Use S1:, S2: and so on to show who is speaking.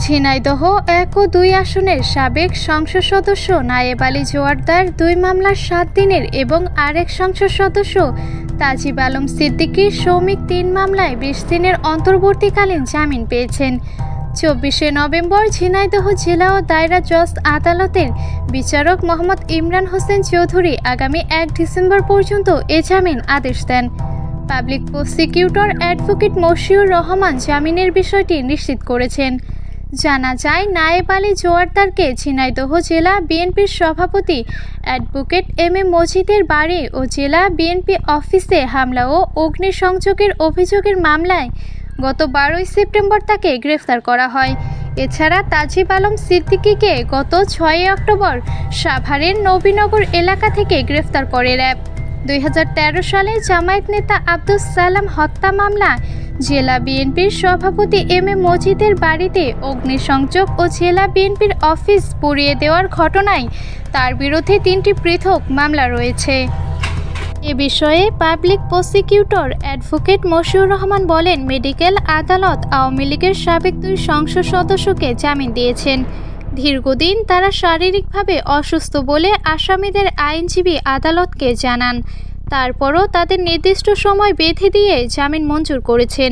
S1: ঝিনাইদহ ১ ও ২ আসনের সাবেক সংসদ সদস্য নায়েব আলী জোয়ারদার ২ মামলার ৭ দিনের এবং আরেক সংসদ সদস্য তাজিব আলম সিদ্দিকী সৌমিক ৩ মামলায় ২০ দিনের অন্তর্বর্তীকালীন জামিন পেয়েছেন। ২৪শে নভেম্বর ঝিনাইদহ জেলা ও দায়রা জজ আদালতের বিচারক মোহাম্মদ ইমরান হোসেন চৌধুরী আগামী ১ ডিসেম্বর পর্যন্ত এ জামিন আদেশ দেন। Public prosecutor advocate Moshiur Rahman জামিনের বিষয়টি নিশ্চিত করেছেন। জানা যায়, নায়েব আলী জোয়ারদারকে ঝিনাইদহ জেলা বিএনপির সভাপতি অ্যাডভোকেট এম এ মজিদের বাড়ি ও জেলা বিএনপি অফিসে হামলা ও অগ্নিসংযোগের অভিযোগের মামলায় গত ১২ই সেপ্টেম্বর তাকে গ্রেফতার করা হয়। এছাড়া তাজিব আলম সিদ্দিকীকে গত ৬ই অক্টোবর সাভারের নবীনগর এলাকা থেকে গ্রেফতার করে র্যাব। ২০১৩ সালে জামায়াত নেতা আব্দুস সালাম হত্যা মামলা জেলা বিএনপির সভাপতি এম এ মজিদের বাড়িতে অগ্নিসংযোগ ও জেলা বিএনপির অফিস পুড়িয়ে দেওয়ার ঘটনায় তার বিরুদ্ধে ৩টি পৃথক মামলা রয়েছে। এ বিষয়ে public prosecutor advocate Moshiur Rahman বলেন, মেডিকেল আদালত আওয়ামী লীগের সাবেক ২ সংসদ সদস্যকে জামিন দিয়েছেন। দীর্ঘদিন তারা শারীরিকভাবে অসুস্থ বলে আসামিদের আইনজীবী আদালতকে জানান। তারপরও তাদের নির্দিষ্ট সময় বেঁধে দিয়ে জামিন মঞ্জুর করেছেন।